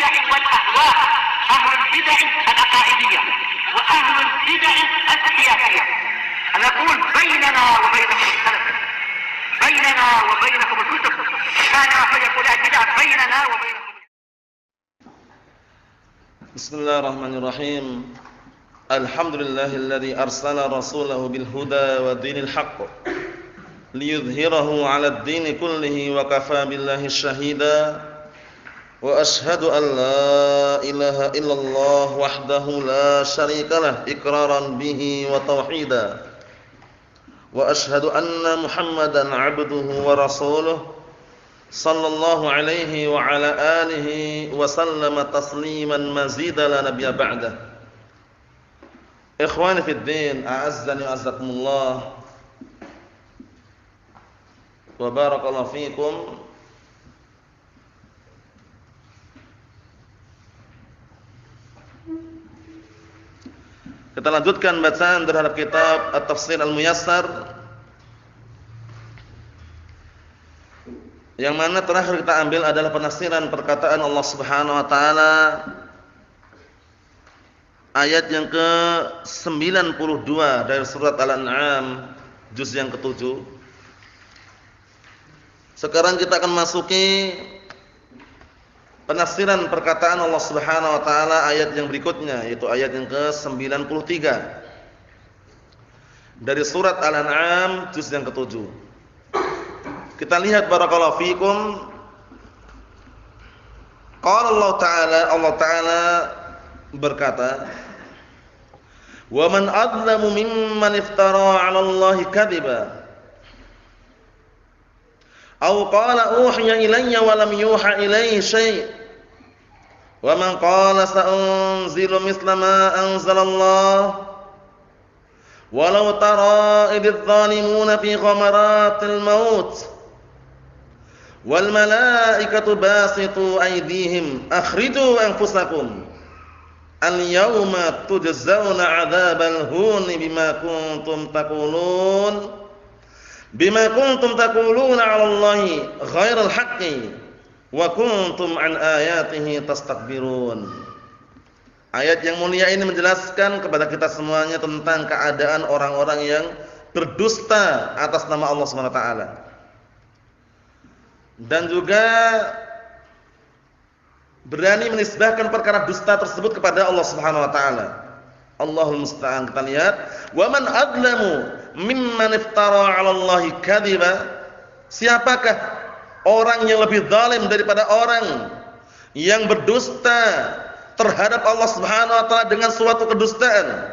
البدع والأهواء، أهل البدع العقائدية وأهل البدع السياسية. نقول بيننا وبينكم السلف، بيننا وبينكم الكتب، كان فيقول البدع بيننا وبينكم. بسم الله الرحمن الرحيم. الحمد لله الذي أرسل رسوله بالهدى ودين الحق ليظهره على الدين كله وكفى بالله شهيدا وأشهد أن لا إله إلا الله وحده لا شريك له إقرارا به وتوحيدا وأشهد أن محمدا عبده ورسوله صلى الله عليه وعلى آله وسلم تسليما مزيدا لا نبي بعده. إخواني في الدين أعزني وأعزكم الله وبارك الله فيكم. Kita lanjutkan bacaan terhadap kitab At-Tafsir Al-Muyassar, yang mana terakhir kita ambil adalah penafsiran perkataan Allah Subhanahu wa taala ayat yang ke-92 dari surat Al-An'am juz yang ke-7. Sekarang kita akan masuki penafsiran perkataan Allah Subhanahu wa taala ayat yang berikutnya, yaitu ayat yang ke-93 dari surat Al-An'am juz yang ke-7. Kita lihat barakallahu fikum. Qala Allah Ta'ala berkata, "Wa man adlamu mimman iftara 'ala Allahi kadhiba aw qala uhiya ilayya wa lam yuha ilayhi syai' wa man qala sa'unzilu misla ma anzalallah walau tara idh adh-dhalimuna fi ghamaratil maut wal malaikatu basitu aydihim akhriju anfusakum al yawma tujzauna 'adzabal huni bima kuntum taquluna 'ala Allahi ghairal haqqi wa kuntum an ayatihi tastakbirun. Ayat yang mulia ini menjelaskan kepada kita semuanya tentang keadaan orang-orang yang berdusta atas nama Allah Subhanahu wa taala. Dan juga berani menisbahkan perkara dusta tersebut kepada Allah Subhanahu wa taala. Allahul musta'an. Kita lihat, "Wa man adlamu mimman iftara 'ala Allahi kadhiba." Siapakah orang yang lebih zalim daripada orang yang berdusta terhadap Allah Subhanahu wa taala dengan suatu kedustaan?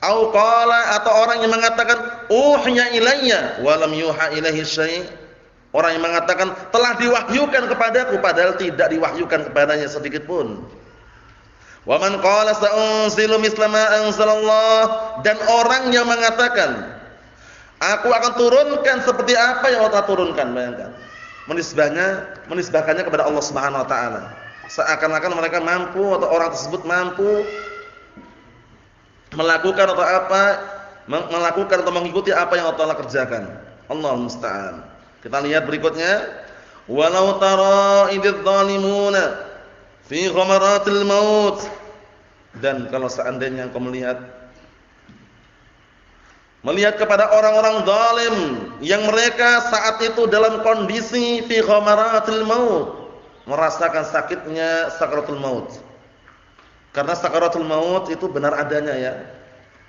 Au qala, atau orang yang mengatakan uhiya ilayya wa lam yuha ilaihi syai'. Orang yang mengatakan telah diwahyukan kepadaku padahal tidak diwahyukan kepadanya sedikit pun. Wa man qala sa'unzilu misla ma anzalallah, dan orang yang mengatakan aku akan turunkan seperti apa yang Allah turunkan. Bayangkan, menisbahkannya kepada Allah Subhanahu wa taala, seakan-akan mereka mampu atau orang tersebut mampu melakukan atau mengikuti apa yang Allah kerjakan. Allahul musta'an. Kita lihat berikutnya, walau tara idz zalimuna fi ghamaratil maut, dan kalau seandainya engkau melihat kepada orang-orang zalim yang mereka saat itu dalam kondisi fi ghamaratil maut, merasakan sakitnya sakaratul maut. Karena sakaratul maut itu benar adanya ya.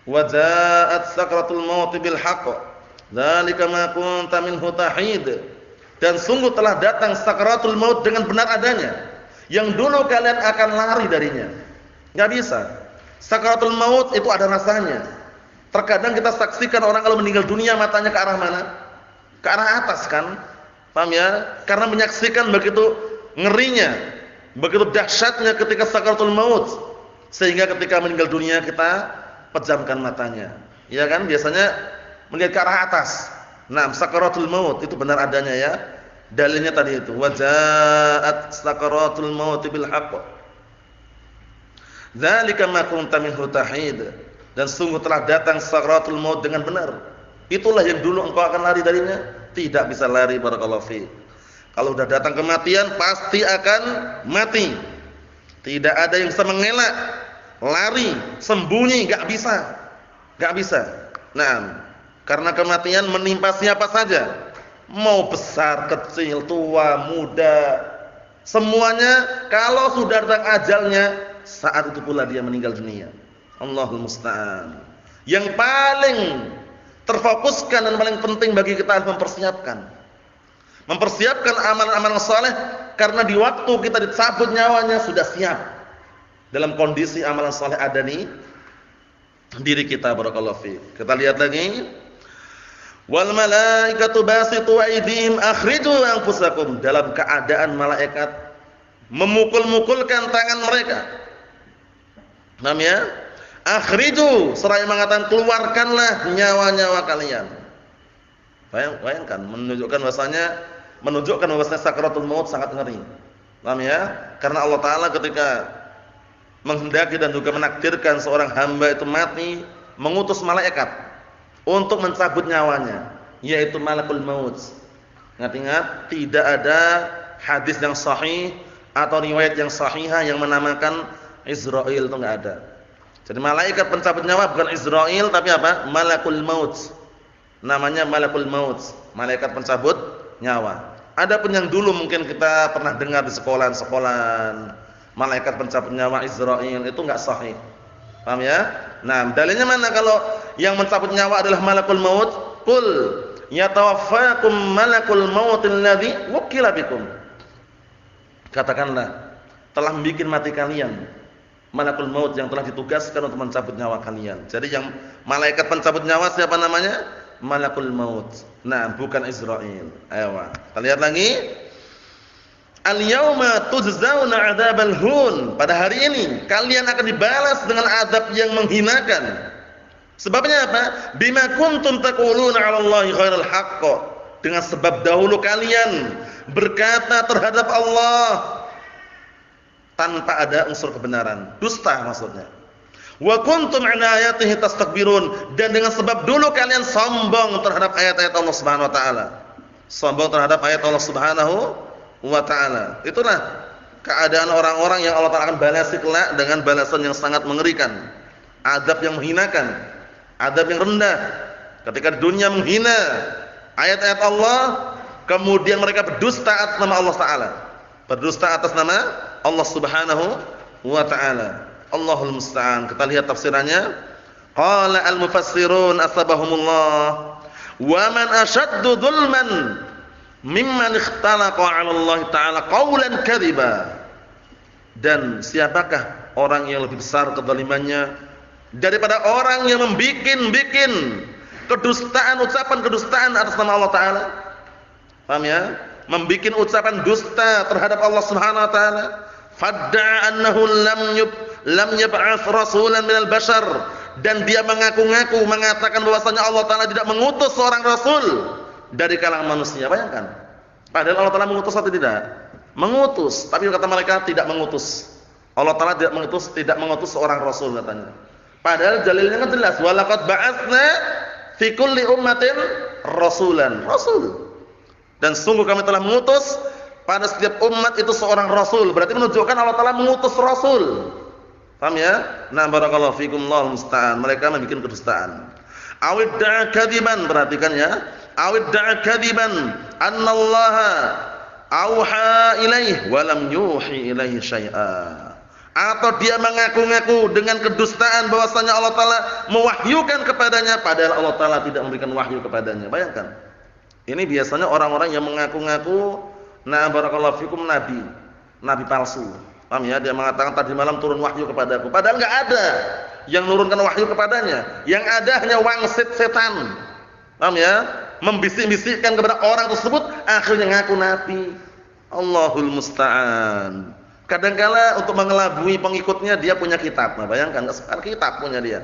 Wa ja'at sakaratul maut bil haqq. Dzalika ma kunta minhu tahid. Dan sungguh telah datang sakaratul maut dengan benar adanya, yang dulu kalian akan lari darinya. Enggak bisa. Sakaratul maut itu ada rasanya. Terkadang kita saksikan orang kalau meninggal dunia matanya ke arah mana? Ke arah atas kan? Paham ya? Karena menyaksikan begitu ngerinya, begitu dahsyatnya ketika sakaratul maut, sehingga ketika meninggal dunia kita pejamkan matanya. Ya kan? Biasanya melihat ke arah atas. Nah, sakaratul maut itu benar adanya ya. Dalilnya tadi itu, wajaat sakaratul maut bil haqq. Dzalika ma kunta minhu tahid. Dan sungguh telah datang sakaratul maut dengan benar. Itulah yang dulu engkau akan lari darinya, tidak bisa lari. Barakallahu fiik. Kalau sudah datang kematian pasti akan mati. Tidak ada yang bisa mengelak, lari, sembunyi, enggak bisa. Enggak bisa. Nah, karena kematian menimpa siapa saja. Mau besar, kecil, tua, muda, semuanya kalau sudah datang ajalnya, saat itu pula dia meninggal dunia. Allahul musta'an. Yang paling terfokuskan dan paling penting bagi kita adalah mempersiapkan amalan-amalan saleh, karena di waktu kita dicabut nyawanya sudah siap dalam kondisi amalan saleh ada di diri kita. Barakallahu fiik. Kita lihat lagi, wal malaikatu basitu aydihim akhriju anfusakum, dalam keadaan malaikat memukul-mukulkan tangan mereka. Paham ya? Akhriju, seraya mengatakan keluarkanlah nyawa-nyawa kalian. Bayangkan, menunjukkan bahwasanya sakaratul maut sangat ngeri. Paham ya? Karena Allah Taala ketika menghendaki dan juga menakdirkan seorang hamba itu mati, mengutus malaikat untuk mencabut nyawanya, yaitu malakul maut. Ingat-ingat, tidak ada hadis yang sahih atau riwayat yang sahihah yang menamakan Israil, itu enggak ada. Jadi malaikat pencabut nyawa bukan Israil, tapi apa? Malakul maut. Namanya malakul maut, malaikat pencabut nyawa. Adapun yang dulu mungkin kita pernah dengar di sekolahan, malaikat pencabut nyawa Israil, itu enggak sahih. Paham ya? Nah, dalilnya mana kalau yang mencabut nyawa adalah malakul maut? Qul yatawaffakum malakul maut alladzi wukila bikum. Katakanlah, telah membikin mati kalian malakul maut yang telah ditugaskan untuk mencabut nyawa kalian. Jadi yang malaikat pencabut nyawa siapa namanya? Malakul maut. Nah, bukan Israil. Ayo, kita lihat lagi. Al-yauma tujzauna 'adzabal hun. Pada hari ini kalian akan dibalas dengan azab yang menghinakan. Sebabnya apa? Bima kuntum taquluna 'ala Allahi ghairal haqq. Dengan sebab dahulu kalian berkata terhadap Allah tanpa ada unsur kebenaran, dusta maksudnya. Wa kuntum 'an ayatihi tastakbirun, dan dengan sebab dulu kalian sombong terhadap ayat-ayat Allah Subhanahu wa taala. Sombong terhadap ayat Allah Subhanahu wa taala. Itulah keadaan orang-orang yang Allah Taala akan balasi kelak dengan balasan yang sangat mengerikan. Azab yang menghinakan, azab yang rendah. Ketika dunia menghina ayat-ayat Allah, kemudian mereka berdusta atas nama Allah Taala. Berdusta atas nama Allah Subhanahu wa taala. Allahul musta'an. Kita lihat tafsirannya. Qala al-mufassirun asbahumullah, wa man ashaddu dzulman mimman ikhtalaqa 'ala Allah taala qaulan kadziba. Dan siapakah orang yang lebih besar kezalimannya daripada orang yang membikin kedustaan, ucapan kedustaan atas nama Allah taala. Paham ya? Membikin ucapan dusta terhadap Allah Subhanahu wa taala. Fadda'a annahu lam yab'ats rasulan minal bashar, dan dia mengaku-ngaku mengatakan bahwasanya Allah taala tidak mengutus seorang rasul dari kalangan manusia. Bayangkan. Padahal Allah taala mengutus atau tidak? Mengutus, tapi kata mereka tidak mengutus. Allah taala tidak mengutus seorang rasul katanya. Padahal dalilnya kan jelas, walaqad ba'atsna fi kulli ummatin rasulan. Rasul. Dan sungguh kami telah mengutus pada setiap umat itu seorang rasul. Berarti menunjukkan Allah taala mengutus rasul. Paham ya? Nah, barakallahu fikum, Allahul musta'an. Mereka membuat kedustaan. Awid da'a kadziban, perhatikan ya. Awid da'a kadziban annallaha auha ilaihi wa lam yuhi ilaihi syai'a. Atau dia mengaku-ngaku dengan kedustaan bahwasanya Allah taala mewahyukan kepadanya padahal Allah taala tidak memberikan wahyu kepadanya. Bayangkan. Ini biasanya orang-orang yang mengaku-ngaku, nah barakallahu fikum, nabi palsu. Paham ya? Dia mengatakan tadi malam turun wahyu kepadaku, padahal enggak ada yang menurunkan wahyu kepadanya. Yang ada hanya wangsit setan. Paham ya? Membisik-bisikkan kepada orang tersebut, akhirnya ngaku nabi. Allahul musta'an. Kadangkala untuk mengelabui pengikutnya dia punya kitab. Nah, bayangkan, kitab punya dia.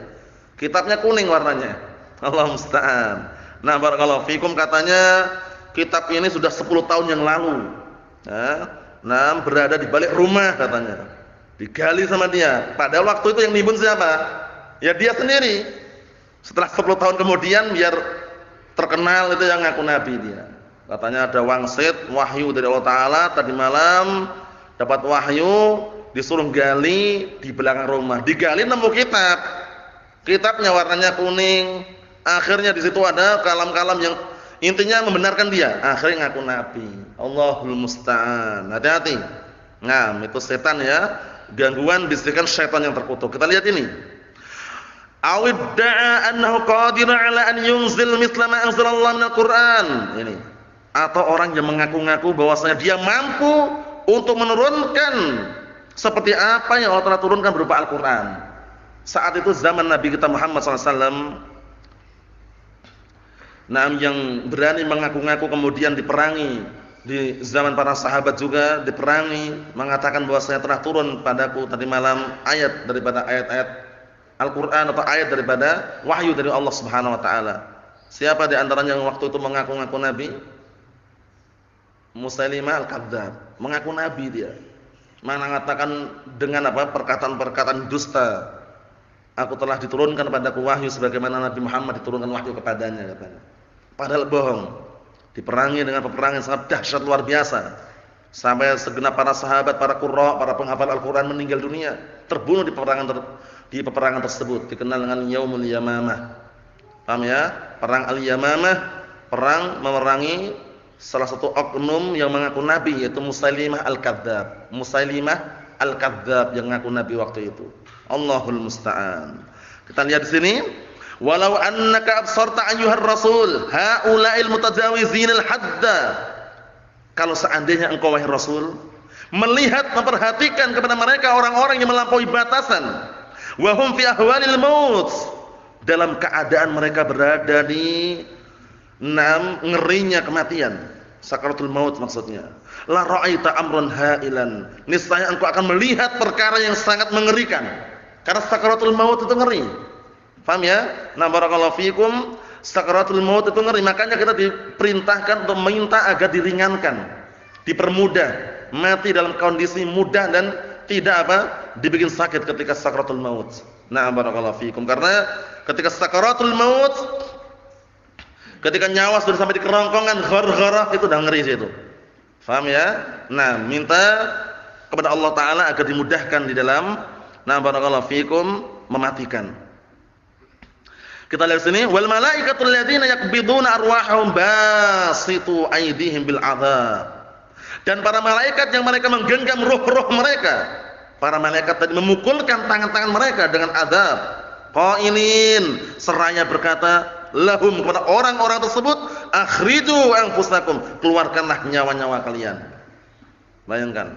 Kitabnya kuning warnanya. Allahul musta'an. Nah, barakallahu fikum, katanya kitab ini sudah 10 tahun yang lalu. Nah, berada di balik rumah katanya. Digali sama dia. Padahal waktu itu yang nimbun siapa? Ya dia sendiri. Setelah 10 tahun kemudian biar terkenal itu yang ngaku nabi dia. Katanya ada wangsit wahyu dari Allah taala tadi malam dapat wahyu, disuruh gali di belakang rumah. Digali nemu kitab. Kitabnya warnanya kuning. Akhirnya di situ ada kalam-kalam yang intinya membenarkan dia. Akhirnya ngaku nabi. Allahul musta'an. Hati-hati. Nah, itu setan ya. Gangguan bisikan syaitan yang terkutuk. Kita lihat ini. Awidda'a annahu qadirun 'ala an yunzil mithla ma anzalallahu minal Qur'an. Ini. Atau orang yang mengaku-ngaku bahwasanya dia mampu untuk menurunkan seperti apa yang Allah telah turunkan berupa Al-Qur'an. Saat itu zaman Nabi kita Muhammad SAW, yang berani mengaku-ngaku kemudian diperangi. Di zaman para sahabat juga diperangi, mengatakan bahwasanya telah turun padaku tadi malam ayat daripada ayat-ayat Al-Qur'an atau ayat daripada wahyu dari Allah Subhanahu wa taala. Siapa di antaranya yang waktu itu mengaku-ngaku nabi? Musailimah Al-Kadzdzab, mengaku nabi dia. Mengatakan dengan apa? Perkataan-perkataan dusta. Aku telah diturunkan padaku wahyu sebagaimana Nabi Muhammad diturunkan wahyu kepadanya, katanya. Padahal bohong. Diperangi dengan peperangan sangat dahsyat luar biasa. Sampai segenap para sahabat, para qurra, para penghafal Al-Qur'an meninggal dunia, terbunuh di peperangan tersebut, dikenal dengan Yaumul Yamamah. Paham ya? Perang Al-Yamamah, perang memerangi salah satu oknum yang mengaku nabi, yaitu Musailimah Al-Kadzdzab. Musailimah Al-Kadzdzab yang mengaku nabi waktu itu. Allahul musta'an. Kita lihat di sini. Walau annaka absarta ayyuhar rasul haula'il mutajawizinil hadda. Kalau seandainya engkau wahai Rasul melihat, memperhatikan kepada mereka orang-orang yang melampaui batasan, wa hum fi ahwalil maut, dalam keadaan mereka berada di ngerinya kematian, sakaratul maut maksudnya. La ra'aita amran hailan, niscaya engkau akan melihat perkara yang sangat mengerikan. Karena sakaratul maut itu ngeri. Paham ya? Nah, barakallahu fikum, sakaratul maut itu ngeri, makanya kita diperintahkan untuk minta agar diringankan, dipermudah, mati dalam kondisi mudah dan tidak dibikin sakit ketika sakaratul maut. Nah, barakallahu fikum, karena ketika sakaratul maut, ketika nyawa sudah sampai di kerongkongan, ghargharah, itu udah ngeri situ. Paham ya? Nah, minta kepada Allah Ta'ala agar dimudahkan di dalam, nah, barakallahu fikum, mematikan. Kita lihat sini, wal malaikatul ladzina yaqbiduna arwahahum basitu aydihim bil adzab. Dan para malaikat yang mereka menggenggam ruh-ruh mereka, para malaikat tadi memukulkan tangan-tangan mereka dengan azab. Qailin, seraya berkata, lahum, kepada orang-orang tersebut, akhriju anfusakum, keluarkanlah nyawa-nyawa kalian. Bayangkan.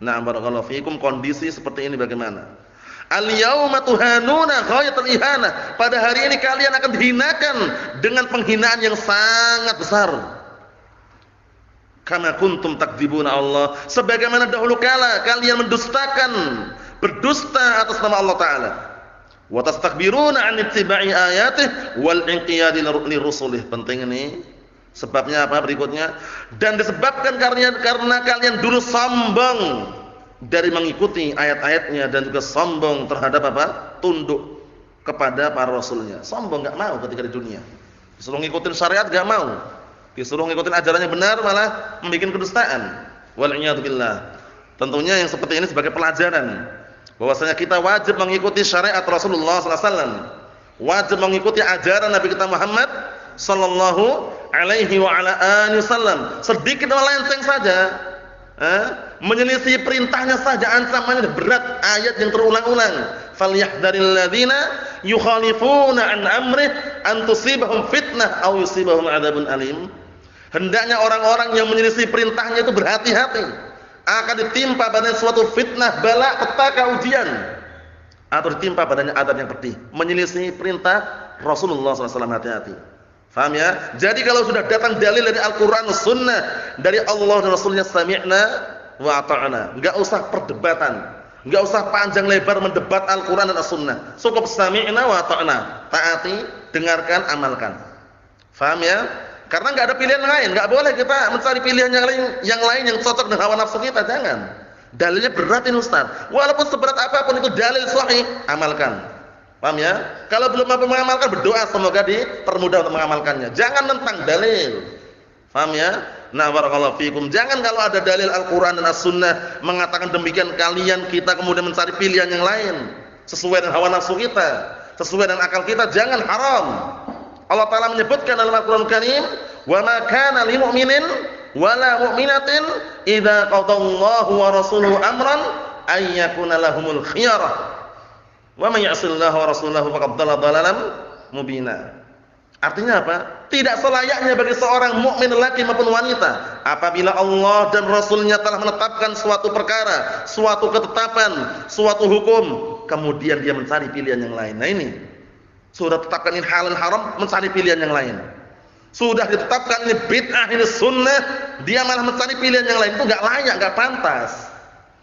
Nah, barakallahu fikum, kondisi seperti ini bagaimana? Al-yauma tuhanuna ghayatul ihanah. Pada hari ini kalian akan dihinakan dengan penghinaan yang sangat besar. Kama kuntum takdzibuna Allah, sebagaimana dahulu kala kalian mendustakan, berdusta atas nama Allah Ta'ala. Wa tastakbiruna 'an ittiba'i ayatihi wal inqiyadi li rusulih. Penting ini. Sebabnya apa berikutnya? Dan disebabkan karena kalian dulu sombong dari mengikuti ayat-ayatnya dan juga sombong terhadap tunduk kepada para rasulnya. Sombong, enggak mau ketika di dunia. Disuruh ngikutin syariat enggak mau. Disuruh ngikutin ajarannya benar malah membuat kedustaan. Wal iyad billah. Tentunya yang seperti ini sebagai pelajaran bahwasanya kita wajib mengikuti syariat Rasulullah sallallahu alaihi wasallam. Wajib mengikuti ajaran Nabi kita Muhammad sallallahu alaihi wa ala alihi wasallam. Sedikit melenceng saja, menyelisih perintahnya saja ancamannya berat, ayat yang terulang-ulang. Falyahdharil ladzina yukhalifuna an amrih an tusibahum fitnah aw yusibahum adzabun alim. Hendaknya orang-orang yang menyelisih perintahnya itu berhati-hati, akan ditimpa padanya suatu fitnah, bala, petaka, ujian, atau ditimpa padanya adab yang pedih. Menyelisih perintah Rasulullah SAW, hati-hati. Faham ya? Jadi kalau sudah datang dalil dari Al-Quran, Sunnah, dari Allah dan Rasulnya, sami'na wa ata'na. Enggak usah perdebatan, enggak usah panjang lebar mendebat Al-Quran dan As-Sunnah. Cukup sami'na wa ata'na. Taati, dengarkan, amalkan. Faham ya? Karena enggak ada pilihan lain. Enggak boleh kita mencari pilihan yang lain yang cocok dengan hawa nafsu kita, jangan. Dalilnya berat ini Ustaz. Walaupun seberat apapun itu dalil sahih, amalkan. Paham ya? Kalau belum mampu mengamalkan, berdoa semoga dipermudah untuk mengamalkannya. Jangan nentang dalil. Paham ya? Nah, barakallahu fikum. Jangan kalau ada dalil Al-Qur'an dan As-Sunnah mengatakan demikian kita kemudian mencari pilihan yang lain sesuai dengan hawa nafsu kita, sesuai dengan akal kita, jangan, haram. Allah Ta'ala menyebutkan dalam Al-Qur'an Karim, "Wa ma kana lil mu'minin wala mu'minatin idza qadallahu wa rasuluhu amran ay yakuna lahumul khiyarah. Wa may ya'sillaha wa rasulahu faqad dhalla dhalalan mubina." Artinya apa? Tidak selayaknya bagi seorang mukmin laki maupun wanita apabila Allah dan Rasulnya telah menetapkan suatu perkara, suatu ketetapan, suatu hukum, kemudian dia mencari pilihan yang lain. Nah ini, sudah tetapkan ini halal haram, mencari pilihan yang lain. Sudah ditetapkan ini bid'ah, ini sunnah, dia malah mencari pilihan yang lain, itu enggak layak, enggak pantas.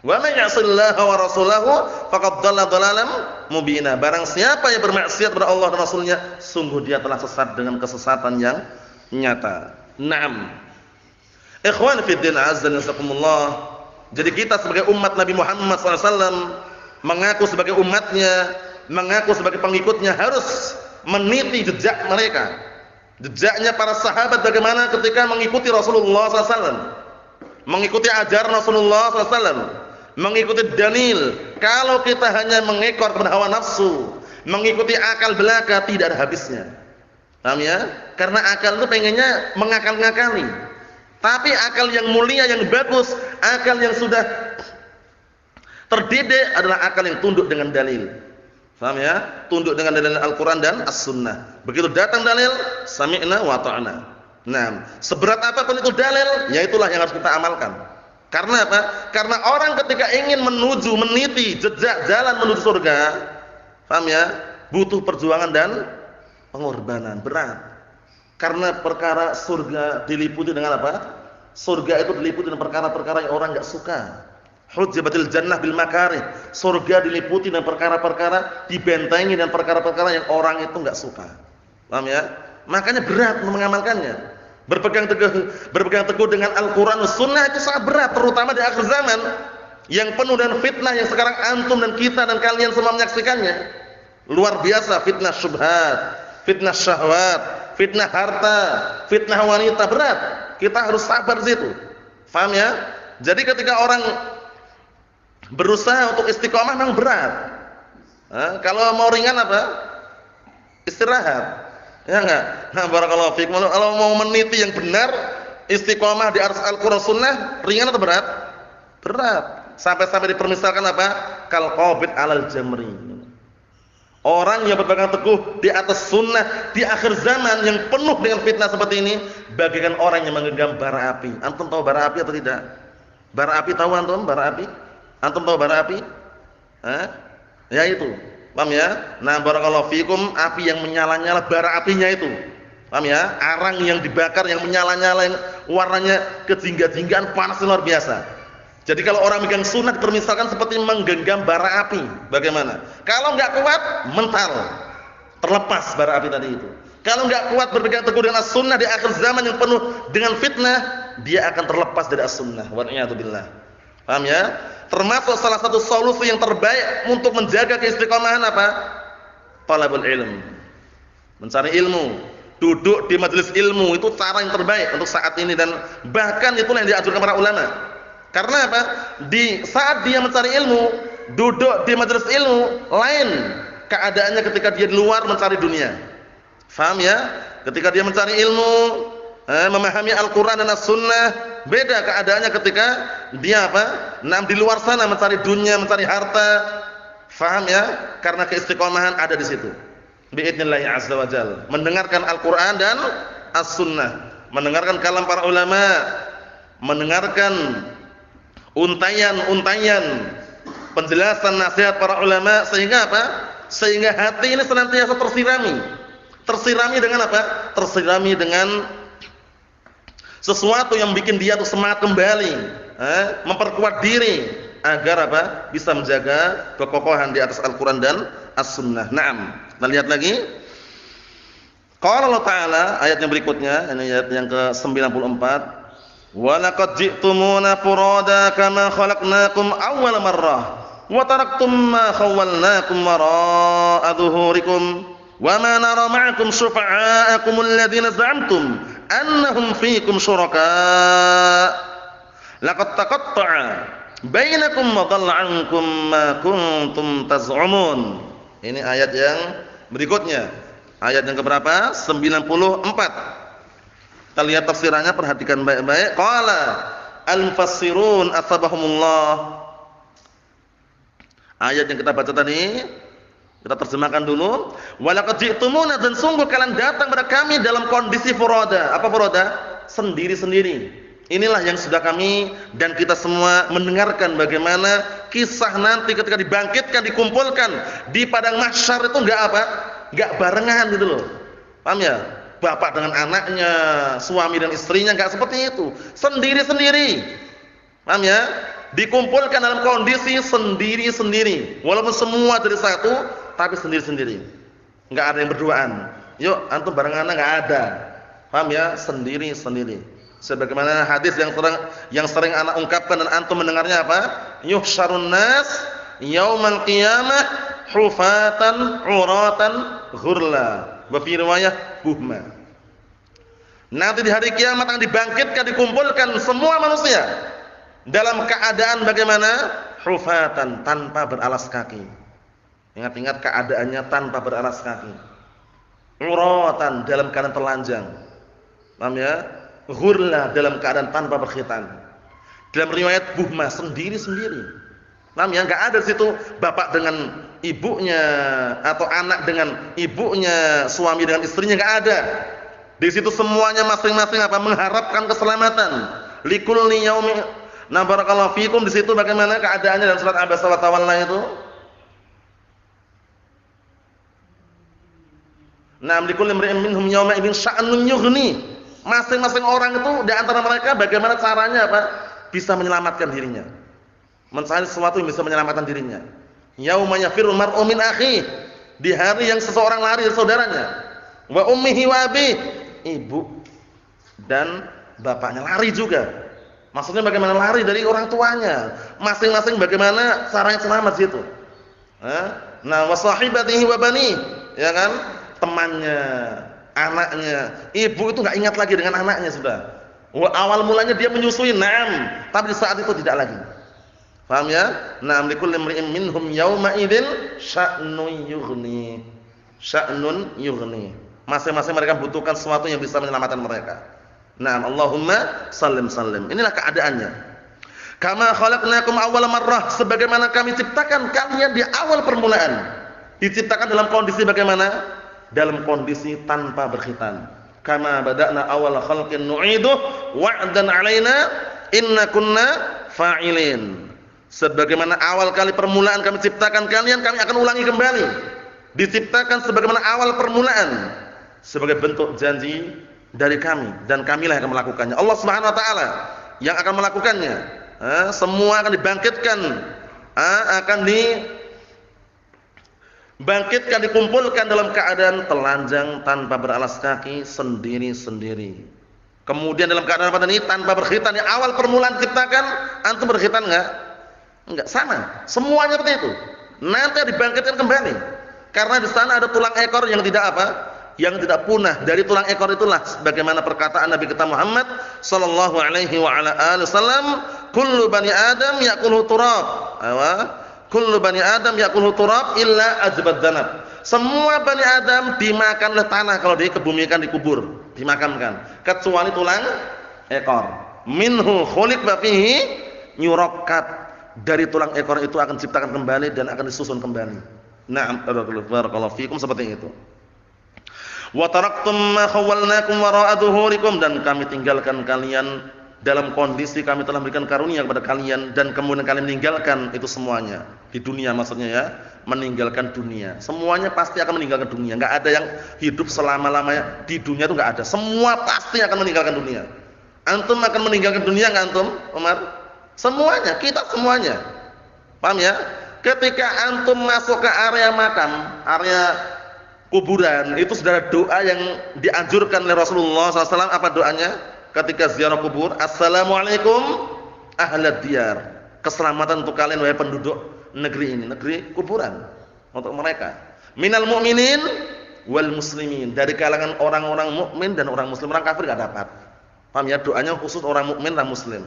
Wa may ya'sillaha wa rasulahu faqad dhalla dhalalan mubina. Barang siapa yang bermaksiat kepada Allah dan Rasulnya, sungguh dia telah sesat dengan kesesatan yang nyata. Naam. Ikhwan fi din, azza wa jalla. Jadi kita sebagai umat Nabi Muhammad SAW, mengaku sebagai umatnya, mengaku sebagai pengikutnya, harus meniti jejak mereka. Jejaknya para sahabat bagaimana ketika mengikuti Rasulullah SAW, mengikuti ajaran Rasulullah SAW, mengikuti dalil. Kalau kita hanya mengekor kepada hawa nafsu, mengikuti akal belaka, tidak ada habisnya. Paham ya? Karena akal itu pengennya mengakal-ngakali. Tapi akal yang mulia, yang bagus, akal yang sudah terdidik adalah akal yang tunduk dengan dalil. Paham ya? Tunduk dengan dalil Al-Quran dan As-Sunnah. Begitu datang dalil, sami'na wa ta'na. Nah, seberat apapun itu dalil, ya itulah yang harus kita amalkan. Karena apa? Karena orang ketika ingin menuju, meniti jejak jalan menuju surga, paham ya? Butuh perjuangan dan pengorbanan, berat. Karena perkara surga diliputi dengan apa? Surga itu diliputi dengan perkara-perkara yang orang enggak suka. Hujjabatil jannah bil makarih. Surga diliputi dengan perkara-perkara, dibentengi dengan perkara-perkara yang orang itu enggak suka. Paham ya? Makanya berat mengamalkannya. Berpegang teguh dengan Al-Quran dan Sunnah itu sangat berat, terutama di akhir zaman yang penuh dengan fitnah yang sekarang antum dan kita dan kalian semua menyaksikannya. Luar biasa, fitnah syubhat, fitnah syahwat, fitnah harta, fitnah wanita, berat. Kita harus sabar di situ. Paham ya? Jadi ketika orang berusaha untuk istiqomah memang berat. Kalau mau ringan apa? Istirahat. Ya enggak? Nah, barakallahu fiikum. Kalau mau meniti yang benar, istiqomah di atas Al-Qur'an Sunnah, ringan atau berat? Berat. Sampai dipermisalkan apa? Kal qabid 'alal jamri. Orang yang berpegang teguh di atas sunnah di akhir zaman yang penuh dengan fitnah seperti ini, bagaikan orang yang menggenggam bara api. Antum tahu bara api atau tidak? Bara api tahu antum? Bara api? Antum tahu bara api? Ya itu. Paham ya? Nah, barakallahu fikum, api yang menyala-nyala, bara apinya itu. Paham ya? Arang yang dibakar yang menyala-nyala, yang warnanya kejingga-jinggaan, panas luar biasa. Jadi kalau orang megang sunnah dipermisalkan seperti menggenggam bara api. Bagaimana? Kalau enggak kuat, mental. Terlepas bara api tadi itu. Kalau enggak kuat berpegang teguh dengan as-sunnah di akhir zaman yang penuh dengan fitnah, dia akan terlepas dari as-sunnah. Wa na'udzu billah. Paham ya? Termasuk salah satu solusi yang terbaik untuk menjaga keistiqomahan apa? Talabul ilm. Mencari ilmu, duduk di majelis ilmu, itu cara yang terbaik untuk saat ini, dan bahkan itulah yang dianjurkan para ulama. Karena apa? Di saat dia mencari ilmu, duduk di majelis ilmu, lain keadaannya ketika dia di luar mencari dunia. Paham ya? Ketika dia mencari ilmu, memahami Al-Quran dan As-Sunnah, beda keadaannya ketika dia apa? Di luar sana mencari dunia, mencari harta. Faham ya? Karena keistiqomahan ada di situ. Biidznillah azza wa jalla. Mendengarkan Al-Quran dan As-Sunnah, mendengarkan kalam para ulama, mendengarkan untayan-untayan penjelasan nasihat para ulama, sehingga apa? Sehingga hati ini senantiasa tersirami. Tersirami dengan apa? Tersirami dengan sesuatu yang bikin dia tuh semangat kembali, memperkuat diri agar apa? Bisa menjaga kekokohan di atas Al-Quran dan As-Sunnah. Naam. Kita lihat lagi. Qala Allah Ta'ala, ayat yang berikutnya, ini ayat yang ke-94. Wa laqad ji'tumuna furada kama khalaqnakum awwal marrah wa taraktum ma khawwalnakum wara'a dhuhurikum wa ma nara ma'akum syufa'akum alladhina za'amtum annahum fiikum syuraka laqad taqatta'a bainakum wa dhalla 'ankum ma kuntum taz'umun. Ini ayat yang berikutnya. Ayat yang keberapa? 94. Kita lihat tafsirannya, perhatikan baik-baik. Qala al-mufassirun asbahumullah. Ayat yang kita baca tadi kita terjemahkan dulu. Walaqad ji'tumuna, dan sungguh kalian datang kepada kami dalam kondisi furada. Apa furada? Sendiri-sendiri. Inilah yang sudah kami dan kita semua mendengarkan bagaimana kisah nanti ketika dibangkitkan, dikumpulkan di padang mahsyar itu enggak apa? Enggak barengan gitu loh. Paham ya? Bapak dengan anaknya, suami dan istrinya, enggak seperti itu. Sendiri-sendiri. Paham ya? Dikumpulkan dalam kondisi sendiri-sendiri. Walaupun semua dari satu, tapi sendiri-sendiri. Enggak ada yang berduaan. Yuk, antum barengan, enggak ada. Paham ya? Sendiri-sendiri. Sebagaimana hadis yang sering anak ungkapkan dan antum mendengarnya apa? Yuhsyarun nas yaumal qiyamah hufatan uratan ghurla. Wa fi riwayah buhma. Nanti di hari kiamat akan dibangkitkan, dikumpulkan semua manusia dalam keadaan bagaimana? Hufatan, tanpa beralas kaki. Ingat-ingat keadaannya tanpa beralas kaki. Uratan, dalam keadaan telanjang. Paham ya? Ghurla, dalam keadaan tanpa berkhitan. Dalam riwayat buhma, sendiri-sendiri. Paham ya? Enggak ada di situ bapak dengan ibunya atau anak dengan ibunya, suami dengan istrinya, enggak ada. Di situ semuanya masing-masing apa? Mengharapkan keselamatan. Likulli yaumin barakallahu fikum. Di situ bagaimana keadaannya dalam surat Abasa wa Tawalla itu? Naam likulli imri'in minhum yawma idzin sya'nun yughni. Masing-masing orang itu di antara mereka bagaimana caranya apa? Bisa menyelamatkan dirinya. Mencari sesuatu yang bisa menyelamatkan dirinya. Yauma yafirru mar'u min akhihi. Di hari yang seseorang lari dari saudaranya. Wa ummihi wa abihi. Ibu dan bapaknya lari juga. Maksudnya bagaimana lari dari orang tuanya. Masing-masing bagaimana caranya selamat situ. Nah, wa sahibatihi wa bani, ya kan? Temannya, anaknya. Ibu itu enggak ingat lagi dengan anaknya sudah. Awal mulanya dia menyusui, na'am, tapi di saat itu tidak lagi. Paham ya? Na'am likulli imri'in minhum yawma idzin sya'nun yughni. Sya'nun yughni. Masing-masing mereka butuhkan sesuatu yang bisa menyelamatkan mereka. Na'am, Allahumma sallim sallim. Inilah keadaannya. Kama khalaqnakum awwala marrah, sebagaimana kami ciptakan kalian di awal permulaan. Diciptakan dalam kondisi bagaimana? Dalam kondisi tanpa berkhitan. Kama bada'na awal khalqin nu'iduh wa'dan 'alaina inna kunna fa'ilin. Sebagaimana awal kali permulaan kami ciptakan kalian, kami akan ulangi kembali. Diciptakan sebagaimana awal permulaan, sebagai bentuk janji dari kami, dan kamilah yang akan melakukannya. Allah Subhanahu wa taala yang akan melakukannya. Semua akan dibangkitkan, akan dibangkitkan, dikumpulkan dalam keadaan telanjang, tanpa beralas kaki, sendiri-sendiri. Kemudian dalam keadaan apa tadi? Tanpa berkhitan. Yang awal permulaan ciptakan, antum berkhitan enggak? Enggak, sama. Semuanya seperti itu. Nanti dibangkitkan kembali. Karena di sana ada tulang ekor yang tidak apa? Yang tidak punah. Dari tulang ekor itulah sebagaimana perkataan Nabi kita Muhammad sallallahu alaihi wa ala alihi wasallam, kullu bani Adam ya'kulu turab. Kullu bani Adam ya'kulu turab illa ajbad dzanab. Semua bani Adam dimakan oleh tanah kalau dikebumikan, dikubur, dimakamkan, kecuali tulang ekor. Minhu khuliqa fihi yurakkab. Dari tulang ekor itu akan diciptakan kembali dan akan disusun kembali. Na'am, barakallahu fikum, seperti itu. Wa taraktum ma khawwalnakum wara'a dhuhurikum, dan kami tinggalkan kalian dalam kondisi kami telah memberikan karunia kepada kalian, dan kemudian kalian meninggalkan itu semuanya di dunia, maksudnya ya, meninggalkan dunia. Semuanya pasti akan meninggalkan dunia. Enggak ada yang hidup selama-lamanya di dunia, itu enggak ada. Semua pasti akan meninggalkan dunia. Antum akan meninggalkan dunia enggak antum, Umar? Semuanya, kita semuanya. Paham ya? Ketika antum masuk ke area makam, area kuburan, itu sudah ada doa yang dianjurkan oleh Rasulullah SAW. Apa doanya? Ketika ziarah kubur, assalamualaikum ahlad diyar. Keselamatan untuk kalian wahai penduduk negeri ini, negeri kuburan, untuk mereka. Minal mu'minin wal muslimin, dari kalangan orang-orang mukmin dan orang muslim. Orang kafir enggak dapat. Paham ya? Doanya khusus orang mukmin dan muslim.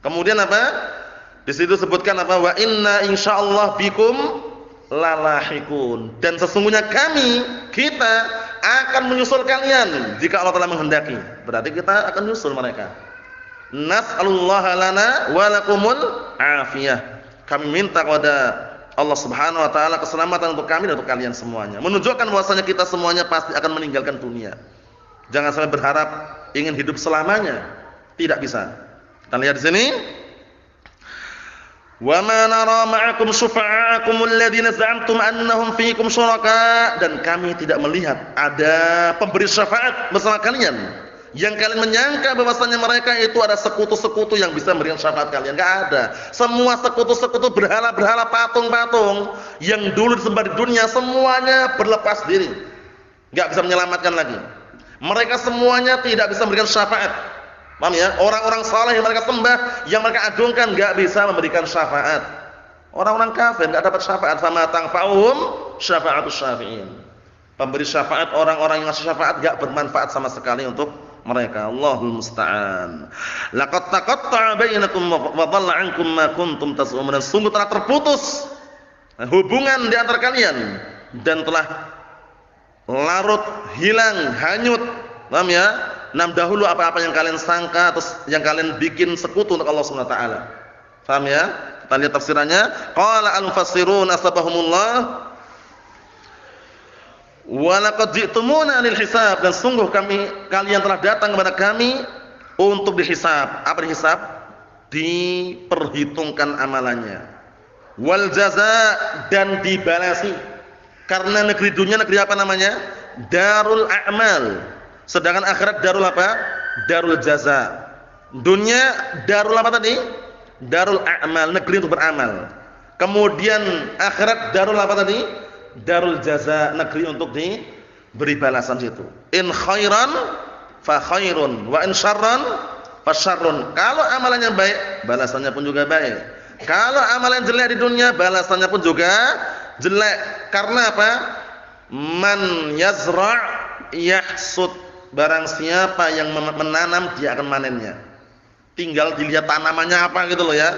Kemudian apa? Di situ sebutkan apa? Wa inna insyaallah bikum lalahikun. Dan sesungguhnya kita akan menyusul kalian jika Allah telah menghendaki. Berarti kita akan menyusul mereka. Nas'alullaha lana wa lakumul afiyah. Kami minta kepada Allah Subhanahu wa taala keselamatan untuk kami dan untuk kalian semuanya. Menunjukkan bahwasanya kita semuanya pasti akan meninggalkan dunia. Jangan sampai berharap ingin hidup selamanya. Tidak bisa. Kita lihat di sini. Wa ma nara ma'akum syufa'akum alladziina za'amtum annahum fiikum syuraka, dan kami tidak melihat ada pemberi syafaat bersama kalian yang kalian menyangka bahwasanya mereka itu ada sekutu-sekutu yang bisa memberikan syafaat kalian. Enggak ada. Semua sekutu-sekutu, berhala-berhala, patung-patung yang dulu disembah di dunia semuanya berlepas diri. Enggak bisa menyelamatkan lagi. Mereka semuanya tidak bisa memberikan syafaat. Paham ya? Orang-orang saleh yang mereka sembah, yang mereka agungkan enggak bisa memberikan syafaat. Orang-orang kafir enggak dapat syafaat. Fama tanfa'uhum syafa'atus syafi'in. Pemberi syafaat, orang-orang yang ngasih syafaat enggak bermanfaat sama sekali untuk mereka. Allahul musta'an. Laqad taqatta'a bainakum wa dhalla 'ankum ma kuntum tas'umun. Sungguh telah terputus hubungan di antara kalian dan telah larut, hilang, hanyut. Paham ya? Dahulu apa-apa yang kalian sangka atau yang kalian bikin sekutu untuk Allah Subhanahu wa taala. Paham ya? Kita lihat tafsirannya. Qala al-mufassirun asbahumullah wa laqad ji'tumuna lil hisab, dan sungguh kalian telah datang kepada kami untuk dihisab. Apa dihisab? Diperhitungkan amalannya. Wal jazaa, dan dibalasi. Karena negeri dunia negeri apa namanya? Darul a'mal. Sedangkan akhirat darul apa? Darul jaza. Dunia darul apa tadi? Darul a'mal, negeri untuk beramal. Kemudian akhirat darul apa tadi? Darul jaza, negeri untuk diberi balasan situ. In khairan fa khairun wa in syarran fa syarrun. Kalau amalannya baik, balasannya pun juga baik. Kalau amalan jelek di dunia, balasannya pun juga jelek. Karena apa? Man yazra' yahsud. Barang siapa yang menanam, dia akan manennya. Tinggal dilihat tanamannya apa gitu loh ya.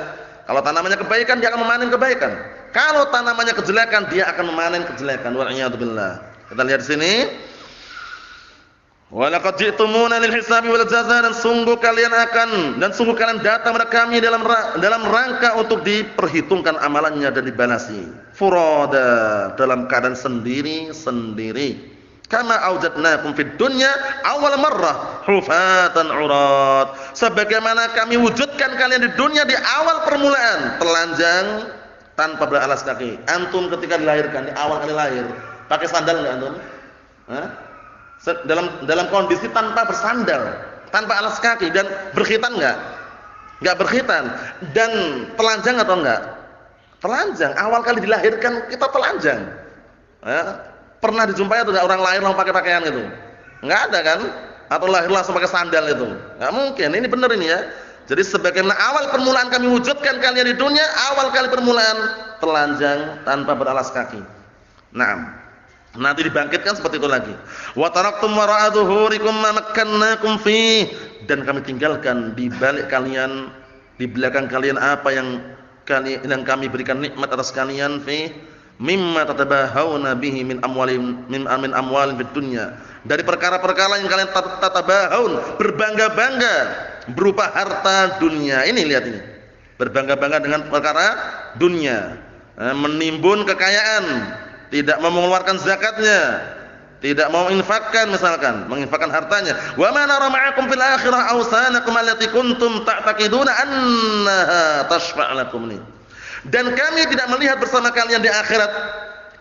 Kalau tanamannya kebaikan, dia akan memanen kebaikan. Kalau tanamannya kejelekan, dia akan memanen kejelekan. Wa'iyadzubillah. Kita lihat di sini. Wa laqad ji'tumuna lil hisabi wal jazaa, dan sungguh kalian datang kepada kami dalam rangka untuk diperhitungkan amalannya dan dibalasi. Furada, dalam keadaan sendiri-sendiri. Kama aujadnakum fid dunya awal marrah hufatan urat. Sebagaimana kami wujudkan kalian di dunia di awal permulaan, telanjang tanpa beralas kaki. Antum ketika dilahirkan, di awal kali lahir, pakai sandal enggak antum? Hah? Dalam kondisi tanpa bersandal, tanpa alas kaki, dan berkhitan enggak? Enggak berkhitan. Dan telanjang atau enggak? Telanjang. Awal kali dilahirkan kita telanjang. Pernah dijumpai atau enggak orang lahir langsung pakai pakaian itu? Enggak ada kan? Atau lahir langsung pakai sandal itu? Enggak mungkin. Ini benar ini ya. Jadi sebagaimana awal permulaan kami wujudkan kalian di dunia, awal kali permulaan telanjang tanpa beralas kaki. Naam. Nanti dibangkitkan seperti itu lagi. Wa taraktum wara'a dhuhurikum ma makkannakum fi, dan kami tinggalkan di balik kalian, di belakang kalian apa yang kami berikan nikmat atas kalian fi mimma tatabahawna bihi min amwalin fid dunya, dari perkara-perkara yang kalian tatabahun, berbangga-bangga berupa harta dunia. Ini lihat ini, berbangga-bangga dengan perkara dunia, menimbun kekayaan, tidak mau mengeluarkan zakatnya, tidak mau infakkan, misalkan menginfakkan hartanya. Wa ma nara ma'akum fil akhirah awsanakum allati kuntum ta'taqiduna annaha tashfa' lakum. Dan kami tidak melihat bersama kalian di akhirat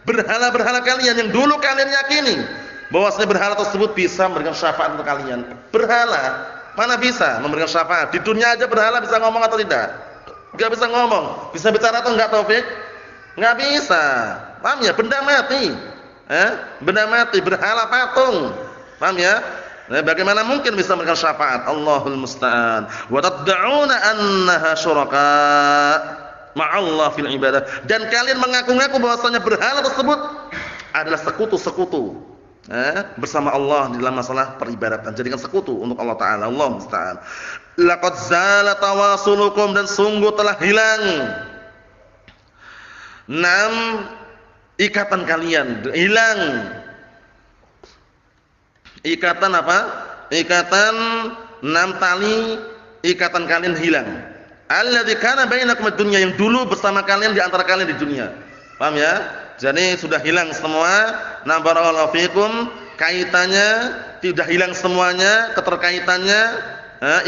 berhala-berhala kalian yang dulu kalian yakini bahwasanya berhala tersebut bisa memberikan syafaat untuk kalian. Berhala mana bisa memberikan syafaat? Di dunia aja berhala bisa ngomong atau tidak? Enggak bisa ngomong. Bisa bicara atau enggak, Taufik? Enggak bisa. Paham ya? Benda mati. Benda mati, berhala, patung. Paham ya? Bagaimana mungkin bisa memberikan syafaat? Allahul musta'an. Wa tad'una annaha syuraka ma'allah fil ibadah, dan kalian mengaku-ngaku bahwasanya berhala tersebut adalah sekutu-sekutu bersama Allah di dalam masalah peribadatan, jadikan sekutu untuk Allah taala. Allah musta'an. Laqad zala tawasulukum, dan sungguh telah hilang ikatan kalian, hilang ikatan apa? Ikatan tali ikatan kalian hilang. Alladzi kana bainakum ad-dunya, yang dulu bersama kalian di antara kalian di dunia. Paham ya? Jadi sudah hilang semua. Barakallahu fikum, kaitannya tidak hilang semuanya, keterkaitannya,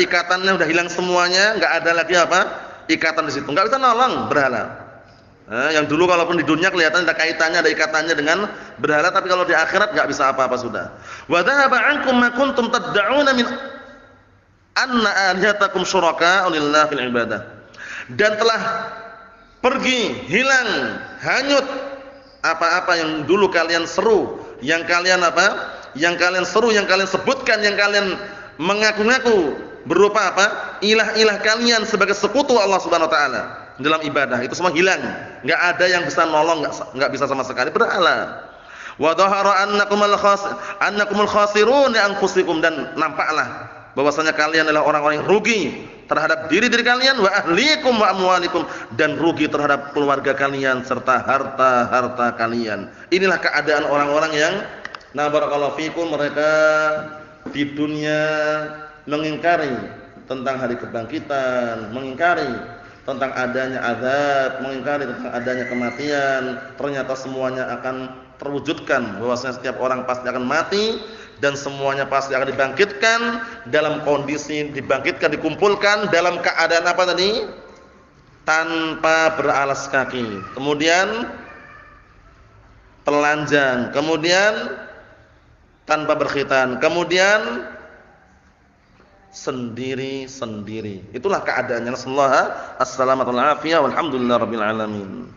ikatannya sudah hilang semuanya, enggak ada lagi apa? Ikatan di situ. Enggak bisa nolong berhala. Yang dulu kalaupun di dunia kelihatan ada kaitannya, ada ikatannya dengan berhala, tapi kalau di akhirat enggak bisa apa-apa sudah. Wa dhahaba 'ankum ma kuntum tad'una min anna alihatakum syuraka lillahi fil ibadah. Dan telah pergi, hilang, hanyut apa-apa yang dulu kalian seru, yang kalian apa? Yang kalian seru, yang kalian sebutkan, yang kalian mengaku-ngaku berupa apa? Ilah-ilah kalian sebagai sekutu Allah Subhanahu wa taala dalam ibadah. Itu semua hilang. Enggak ada yang bisa nolong, enggak bisa sama sekali, berhala. Wa dhahara annakumul khasirun li anfusikum, dan nampaklah bahwasanya kalian adalah orang-orang yang rugi terhadap diri-diri kalian, wa ahlikum wa amwalikum, dan rugi terhadap keluarga kalian serta harta-harta kalian. Inilah keadaan orang-orang yang barakallahu fikum, mereka di dunia mengingkari tentang hari kebangkitan, mengingkari tentang adanya azab, mengingkari tentang adanya kematian. Ternyata semuanya akan terwujudkan, bahwasanya setiap orang pasti akan mati dan semuanya pasti akan dibangkitkan dalam kondisi dibangkitkan, dikumpulkan dalam keadaan apa tadi? Tanpa beralas kaki, kemudian telanjang, kemudian tanpa berkhitan, kemudian sendiri-sendiri. Itulah keadaannya. Nasallahu as-salamata wal afiyah, walhamdulillahirabbil alamin.